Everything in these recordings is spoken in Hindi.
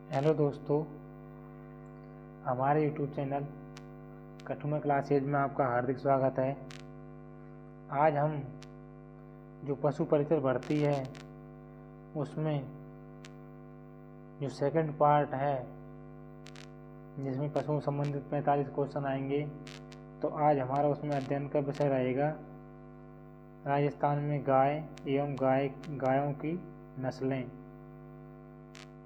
हेलो दोस्तों, हमारे यूट्यूब चैनल कठुआ क्लासेज में आपका हार्दिक स्वागत है। आज हम जो पशु परिचय भर्ती है उसमें जो सेकंड पार्ट है जिसमें पशुओं संबंधित 45 क्वेश्चन आएंगे, तो आज हमारा उसमें अध्ययन का विषय रहेगा राजस्थान में गाय एवं गायों की नस्लें।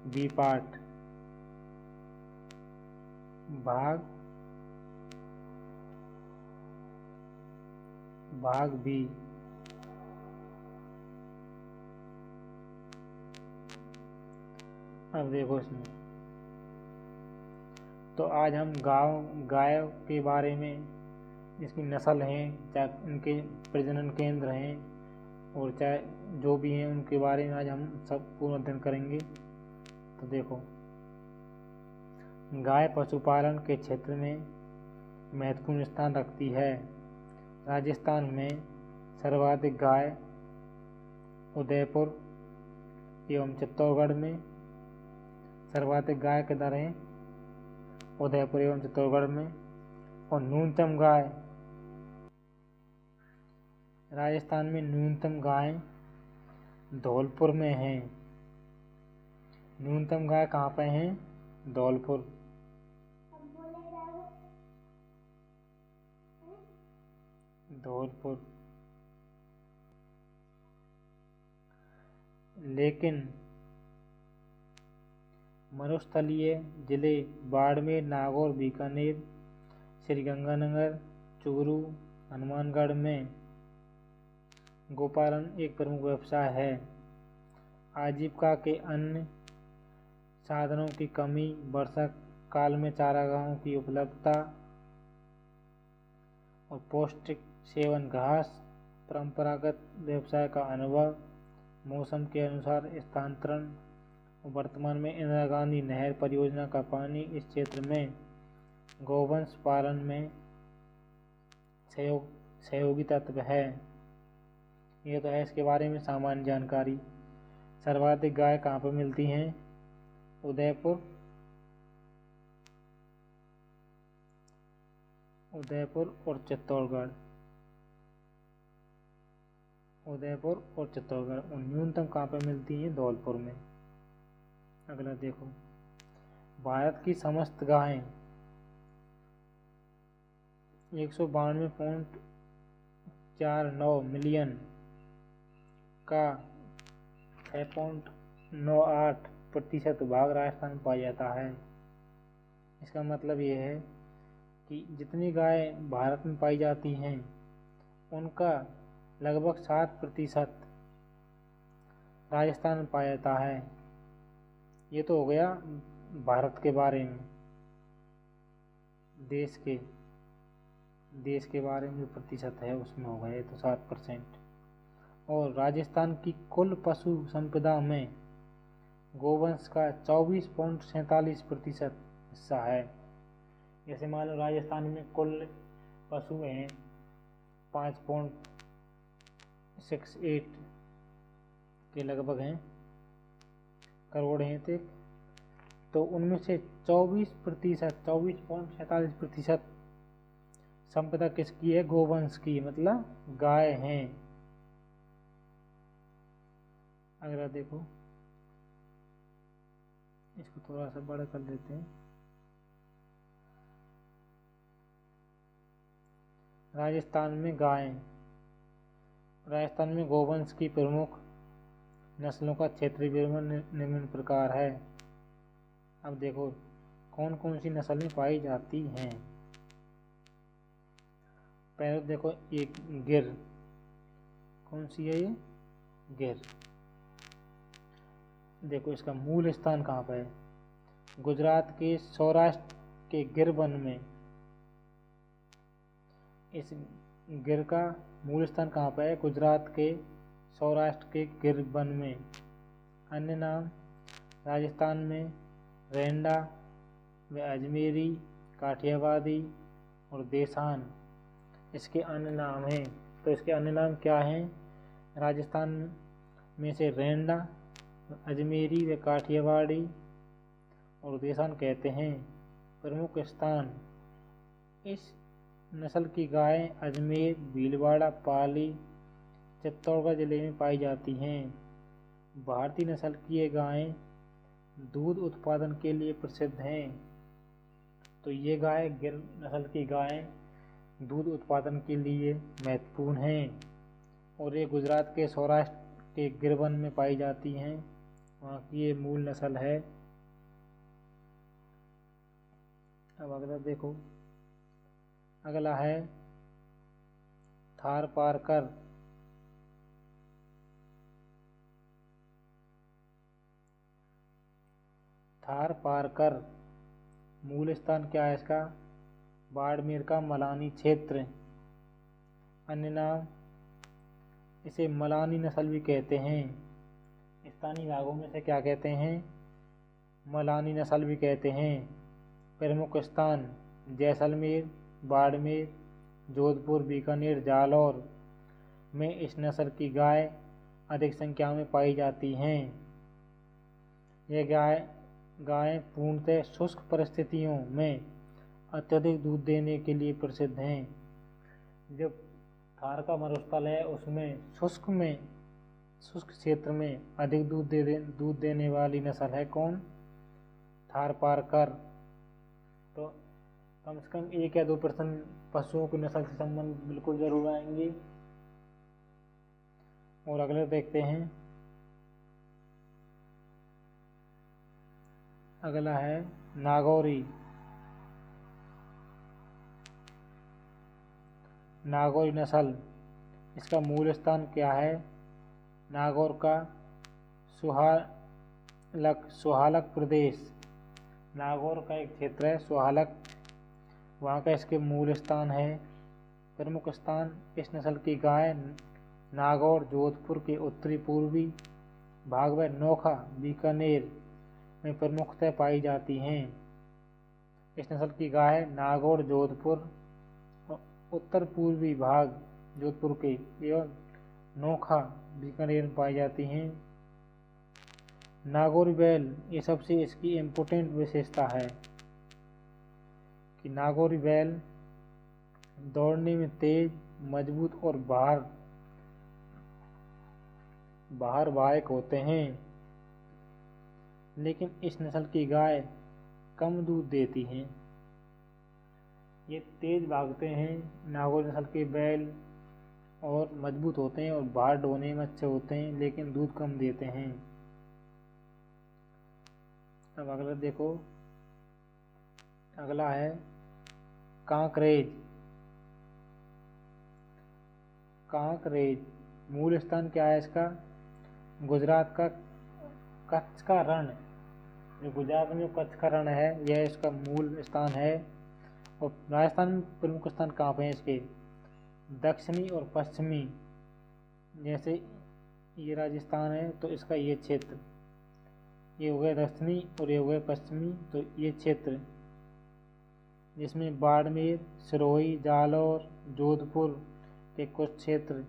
बी पार्ट भाग बी। अब देखो इसमें, तो आज हम गाय के बारे में, इसकी नस्ल हैं, चाहे उनके प्रजनन केंद्र हैं और चाहे जो भी हैं, उनके बारे में आज हम सब पूर्ण अध्ययन करेंगे। तो देखो, गाय पशुपालन के क्षेत्र में महत्वपूर्ण स्थान रखती है। राजस्थान में सर्वाधिक गाय उदयपुर एवं चित्तौड़गढ़ में सर्वाधिक गाय के दर हैं उदयपुर एवं चित्तौड़गढ़ में, और न्यूनतम गाय राजस्थान में न्यूनतम गाय धौलपुर में हैं। न्यूनतम गाय कहाँ पे हैं? धौलपुर। लेकिन मरुस्थलीय जिले बाड़मेर, नागौर, बीकानेर, श्रीगंगानगर, चूरू, हनुमानगढ़ में गोपालन एक प्रमुख व्यवसाय है। आजीविका के अन्य साधनों की कमी, वर्षा काल में चारागाहों की उपलब्धता और पौष्टिक सेवन घास, परंपरागत व्यवसाय का अनुभव, मौसम के अनुसार स्थानांतरण और वर्तमान में इंदिरा गांधी नहर परियोजना का पानी इस क्षेत्र में गौवंश पालन में सहयोगी तत्व है। ये तो है इसके बारे में सामान्य जानकारी। सर्वाधिक गाय कहाँ पर मिलती हैं? उदयपुर और चित्तौड़गढ़। और न्यूनतम कहाँ पर मिलती हैं? धौलपुर में। अगला देखो, भारत की समस्त गायें 192.49 मिलियन का 6.98% भाग राजस्थान में पाया जाता है। इसका मतलब ये है कि जितनी गाय भारत में पाई जाती हैं उनका लगभग 7% राजस्थान में पाया जाता है। ये तो हो गया भारत के बारे में। देश के बारे में जो प्रतिशत है उसमें हो गया तो 7%। और राजस्थान की कुल पशु संपदा में गोवंश का 24.47% हिस्सा है। जैसे मान लो राजस्थान में कुल पशु हैं 5.68 के लगभग हैं, करोड़ हैं तक, तो उनमें से 24.47% संपदा किसकी है? गोवंश की, मतलब गाय हैं। अगला देखो, इसको थोड़ा सा बड़ा कर देते हैं। राजस्थान में गोवंश की प्रमुख नस्लों का क्षेत्रीय विवरण निम्न प्रकार है। अब देखो कौन कौन सी नस्लें पाई जाती हैं। पहले देखो, एक गिर। कौन सी है ये? गिर। देखो इसका मूल स्थान कहाँ पर है? गुजरात के सौराष्ट्र के गिर वन में। इस गिर का मूल स्थान कहाँ पर है? गुजरात के सौराष्ट्र के गिर वन में। अन्य नाम राजस्थान में रेंडा व अजमेरी, काठियावादी और देसान इसके अन्य नाम हैं। तो इसके अन्य नाम क्या हैं? राजस्थान में से रेंडा, अजमेरी व काठियावाड़ी और देसान कहते हैं। प्रमुख स्थान: इस नस्ल की गायें अजमेर, भीलवाड़ा, पाली, चित्तौड़गढ़ जिले में पाई जाती हैं। भारतीय नस्ल की ये गायें दूध उत्पादन के लिए प्रसिद्ध हैं। तो ये गाय गिर नस्ल की गायें दूध उत्पादन के लिए महत्वपूर्ण हैं और ये गुजरात के सौराष्ट्र के गिरवन में पाई जाती हैं। वहाँ की ये मूल नस्ल है। अब अगला देखो, अगला है थारपारकर। थारपारकर मूल स्थान क्या है इसका? बाड़मेर का मलानी क्षेत्र। अन्य नाम, इसे मलानी नस्ल भी कहते हैं। स्थानीय भागों में से क्या कहते हैं? मलानी नस्ल भी कहते हैं। प्रमुख स्थान: जैसलमेर, बाड़मेर, जोधपुर, बीकानेर, जालौर में इस नस्ल की गाय अधिक संख्या में पाई जाती हैं। ये गायें पूर्णतः शुष्क परिस्थितियों में अत्यधिक दूध देने के लिए प्रसिद्ध हैं। जब थार का मरुस्थल है उसमें शुष्क क्षेत्र में अधिक दूध देने वाली नस्ल है कौन? थारपारकर। तो कम से कम 1 या 2% पशुओं की नस्ल से संबंध बिल्कुल जरूर आएंगे। और अगले देखते हैं, अगला है नागौरी। नागौरी नस्ल, इसका मूल स्थान क्या है? नागौर का सुहालक प्रदेश। नागौर का एक क्षेत्र है सुहालक, वहाँ का इसके मूल स्थान है। प्रमुख स्थान: इस नस्ल की गाय नागौर, जोधपुर के उत्तरी पूर्वी भाग में नोखा, बीकानेर में प्रमुखतः पाई जाती हैं। इस नस्ल की गाय नागौर, जोधपुर, उत्तर पूर्वी भाग जोधपुर के एवं नोखा, बीकानेर में पाई जाती हैं। नागौरी बैल, ये सबसे इसकी इम्पोर्टेंट विशेषता है कि नागौरी बैल दौड़ने में तेज, मजबूत और भार होते हैं। लेकिन इस नस्ल की गाय कम दूध देती हैं। ये तेज भागते हैं नागौर नस्ल के बैल और मजबूत होते हैं और भार ढोने में अच्छे होते हैं, लेकिन दूध कम देते हैं। अब अगला देखो, अगला है कांकरेज। कांकरेज मूल स्थान क्या है इसका? गुजरात का कच्छ का रण। जो गुजरात में कच्छ का रण है यह इसका मूल स्थान है। और राजस्थान में प्रमुख स्थान कहाँ पे हैं इसके? दक्षिणी और पश्चिमी। जैसे ये राजस्थान है तो इसका ये क्षेत्र, ये हो गया दक्षिणी और ये हो गया पश्चिमी। तो ये क्षेत्र जिसमें बाड़मेर, सिरोही, जालौर, जोधपुर के कुछ क्षेत्र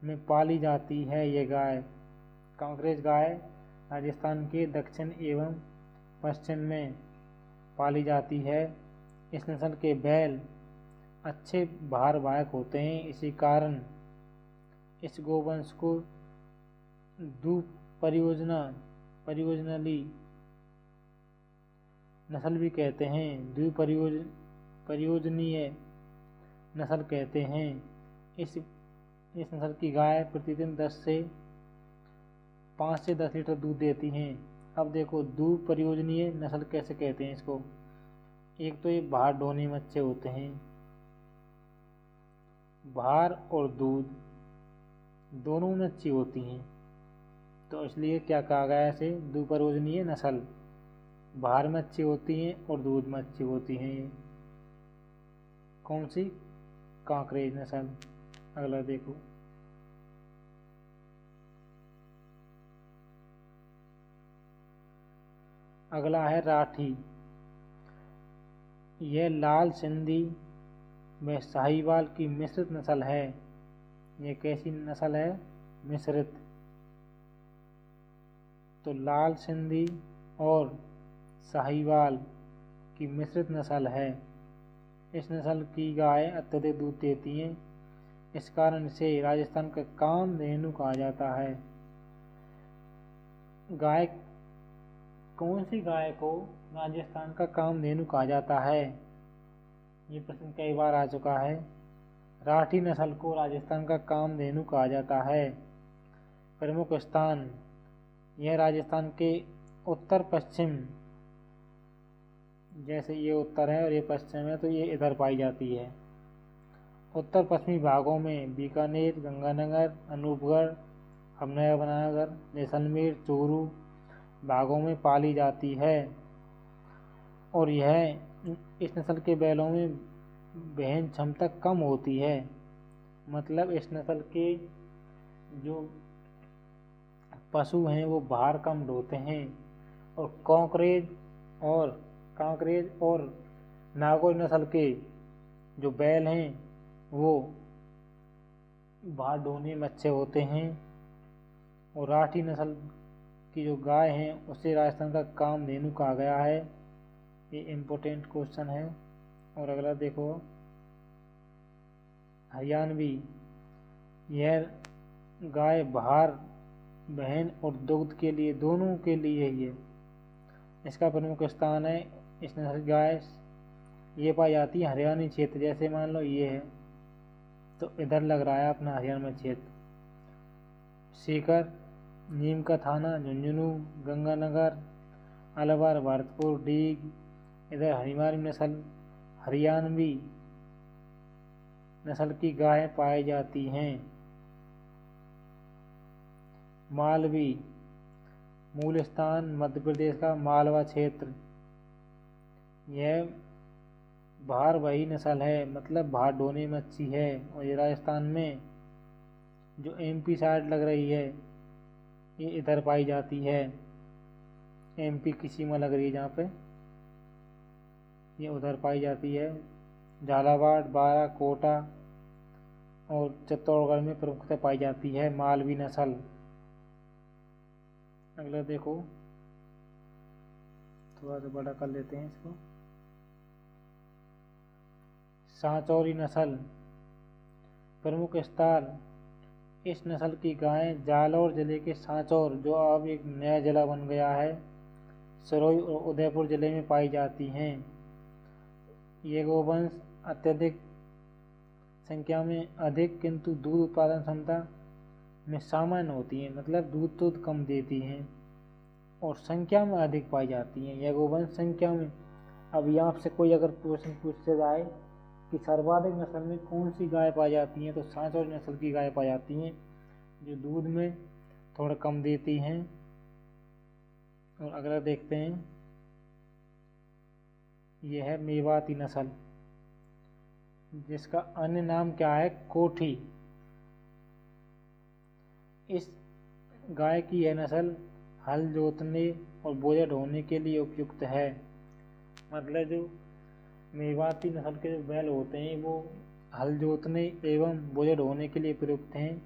में पाली जाती है ये गाय। कांकरेज गाय राजस्थान के दक्षिण एवं पश्चिम में पाली जाती है। इस नस्ल के बैल अच्छे भारवाहक होते हैं। इसी कारण इस गोवंश को द्विपरियोजनाली नस्ल भी कहते हैं। द्विपरियोजनीय नस्ल कहते हैं। इस नस्ल की गाय प्रतिदिन 5 से 10 लीटर दूध देती हैं। अब देखो द्विपरियोजनीय नस्ल कैसे कहते हैं इसको? एक तो ये भार ढोने में अच्छे होते हैं, भार और दूध दोनों में अच्छी होती हैं, तो इसलिए क्या कहा गया इसे? द्विपरियोजनीय नस्ल। भार में अच्छी होती हैं और दूध में अच्छी होती हैं। कौन सी? कांकरेज नस्ल। अगला देखो, अगला है राठी। यह लाल सिंधी में साहिवाल की मिश्रित नस्ल है। ये कैसी नस्ल है? मिश्रित। तो लाल सिंधी और साहिवाल की मिश्रित नस्ल है। इस नस्ल की गाय अत्यधिक दूध देती हैं, इस कारण इसे राजस्थान का कामधेनु कहा जाता है। गाय कौन सी गाय को राजस्थान का कामधेनु कहा जाता है, ये प्रश्न कई बार आ चुका है। राठी नस्ल को राजस्थान का कामधेनु कहा जाता है। प्रमुख स्थान, यह राजस्थान के उत्तर पश्चिम, जैसे ये उत्तर है और ये पश्चिम है तो ये इधर पाई जाती है। उत्तर पश्चिमी भागों में बीकानेर, गंगानगर, अनूपगढ़, हमनगर, जैसलमेर, चूरू भागों में पाली जाती है। और यह इस नस्ल के बैलों में वहन क्षमता कम होती है, मतलब इस नस्ल के जो पशु हैं वो भार कम ढोते हैं। और कांकरेज और नागौर नस्ल के जो बैल हैं वो भार ढोने में अच्छे होते हैं। और राठी नस्ल की जो गाय हैं उसे राजस्थान का कामधेनु कहा गया है। ये इम्पोर्टेंट क्वेश्चन है। और अगला देखो, हरियाणवी, यह गाय भार, वहन और दुग्ध के लिए, दोनों के लिए ही है। इसका प्रमुख स्थान है, इस नस्ल की गाय ये पाई जाती है हरियाणी क्षेत्र, जैसे मान लो ये है तो इधर लग रहा है अपना हरियाणा क्षेत्र। सीकर, नीम का थाना, झुंझुनू, गंगानगर, अलवर, भरतपुर, डीग, इधर हरियाणवी नस्ल की गायें पाई जाती हैं। मालवी, मूल स्थान मध्य प्रदेश का मालवा क्षेत्र, यह भार वही नस्ल है, मतलब भार ढोने में अच्छी है। और ये राजस्थान में जो एमपी साइड लग रही है ये इधर पाई जाती है। एमपी की सीमा लग रही है जहाँ पे, ये उधर पाई जाती है। झालावाड़, बारा, कोटा और चित्तौड़गढ़ में प्रमुखता पाई जाती है मालवी नस्ल। अगला देखो, थोड़ा सा बड़ा कर लेते हैं इसको। सांचौरी नस्ल, प्रमुख स्थान, इस नस्ल की गायें जालौर जिले के सांचौर, जो अब एक नया जिला बन गया है, सिरोही और उदयपुर जिले में पाई जाती हैं। ये गोवंश अत्यधिक संख्या में अधिक किंतु दूध उत्पादन क्षमता में सामान्य होती हैं, मतलब दूध तो कम देती हैं और संख्या में अधिक पाई जाती हैं। यह गोवंश संख्या में, अभी आपसे कोई अगर प्रश्न पूछा जाए कि सर्वाधिक नस्ल में कौन सी गाय पाई जाती हैं तो सांचौर नस्ल की गाय पाई जाती हैं, जो दूध में थोड़ा कम देती हैं। और अगला देखते हैं, यह है मेवाती नस्ल, जिसका अन्य नाम क्या है, कोठी। इस गाय की यह नस्ल हल जोतने और बोझा ढोने के लिए उपयुक्त है, मतलब जो मेवाती नस्ल के जो बैल होते हैं वो हल जोतने एवं बोझा ढोने के लिए प्रयुक्त हैं।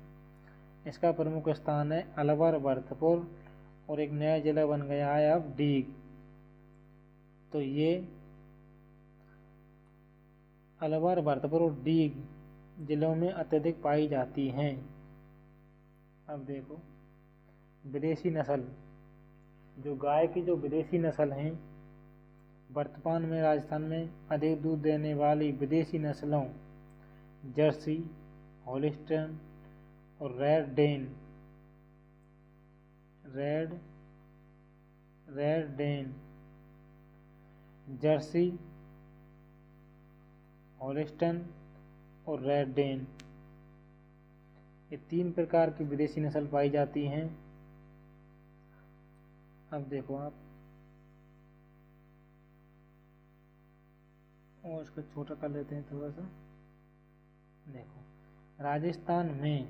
इसका प्रमुख स्थान है अलवर, भरतपुर और एक नया जिला बन गया है अब डीग। तो ये अलवर, भरतपुर और डीग जिलों में अत्यधिक पाई जाती हैं। अब देखो, विदेशी नस्ल, जो गाय की जो विदेशी नस्ल हैं, वर्तमान में राजस्थान में अधिक दूध देने वाली विदेशी नस्लों जर्सी, होलिस्टन और रेड डेन, जर्सी, होलिस्टन और रेड डेन, ये 3 प्रकार की विदेशी नस्ल पाई जाती हैं। अब देखो आप, और इसको छोटा कर लेते हैं थोड़ा सा। देखो, राजस्थान में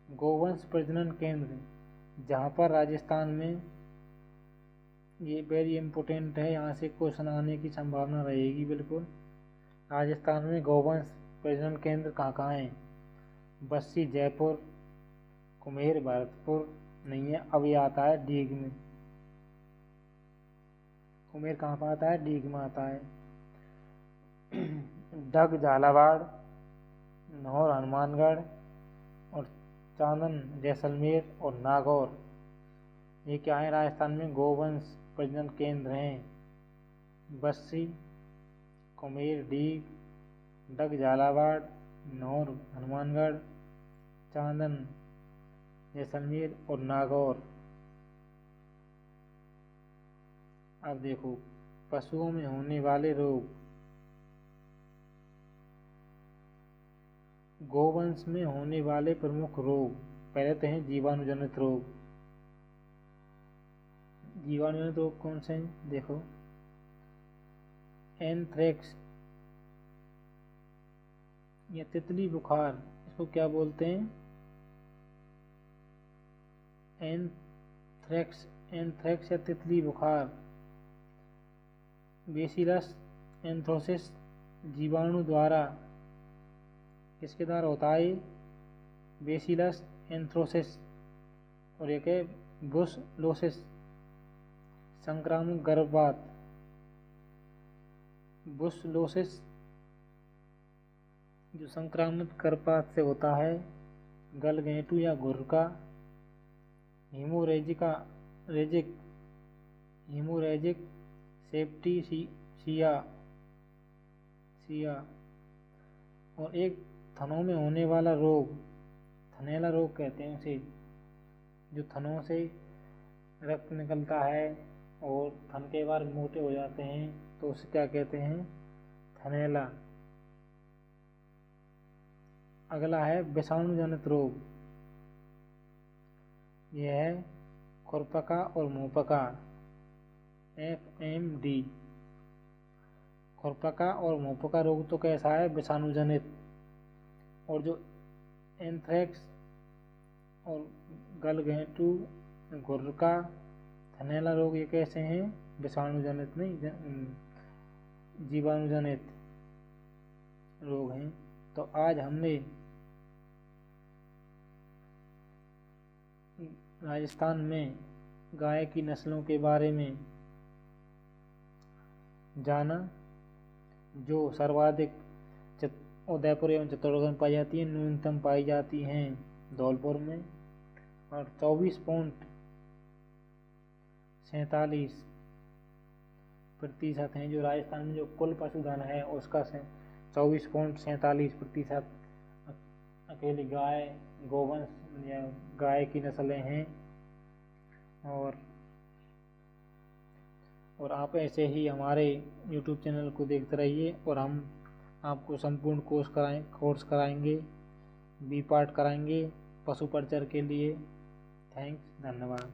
गोवंश प्रजनन केंद्र, जहाँ पर राजस्थान में, ये वेरी इम्पोर्टेंट है, यहाँ से क्वेश्चन आने की संभावना रहेगी बिल्कुल। राजस्थान में गोवंश प्रजनन केंद्र कहाँ कहाँ हैं? बस्सी, जयपुर, कुम्हेर, भरतपुर नहीं है, अब ये आता है डीग में। कुमेर कहाँ पर आता है? डीग में आता है। डग झालावाड़, नौर हनुमानगढ़ और चांदन जैसलमेर और नागौर, ये क्या है? राजस्थान में गोवंश प्रजनन केंद्र हैं। बस्सी, कुमेर, डीग, डग झालावाड़, नौर हनुमानगढ़, चांदन जैसलमेर और नागौर। अब देखो पशुओं में होने वाले रोग। गोवंश में होने वाले प्रमुख रोग पहले तो हैं जीवाणुजनित रोग। जीवाणुजनित रोग कौन से हैं? देखो एंथ्रेक्स या तितली बुखार, इसको क्या बोलते हैं? एंथ्रेक्स या तितली बुखार। बेसिलस एंथ्रोसिस जीवाणु द्वारा, किसके द्वारा होता है? बेसिलस एंथ्रोसिस। और एक है ब्रुसलोसिस संक्रामक गर्भपात। ब्रुसलोसिस जो संक्रामक गर्भपात से होता है। गलघेंटू या घुर्रका। Haemorrhagic septicaemia. और एक थनों में होने वाला रोग, थनैला रोग कहते हैं उसे, जो थनों से रक्त निकलता है और थन के बार मोटे हो जाते हैं तो उसे क्या कहते हैं? थनैला। अगला है विषाणुजनित रोग। यह है खुरपका और मुंहपका, FMD। खुरपका और मुंहपका रोग तो कैसा है? विषाणुजनित। और जो एंथ्रेक्स और गलघेंटू, घुर्रका, थनैला रोग, ये कैसे हैं? विषाणुजनित नहीं, जीवाणुजनित रोग हैं। तो आज हमने राजस्थान में गाय की नस्लों के बारे में जाना, जो सर्वाधिक उदयपुर एवं चित्तौड़गढ़ में पाई जाती है, न्यूनतम पाई जाती हैं धौलपुर में, और 24.47% हैं। जो राजस्थान में जो कुल पशुधन है उसका 24.47% अकेली गाय, गोवंश या गाय की नस्लें हैं। और आप ऐसे ही हमारे YouTube चैनल को देखते रहिए और हम आपको संपूर्ण कोर्स कराएंगे, B पार्ट कराएंगे पशु परिचर के लिए। थैंक्स, धन्यवाद।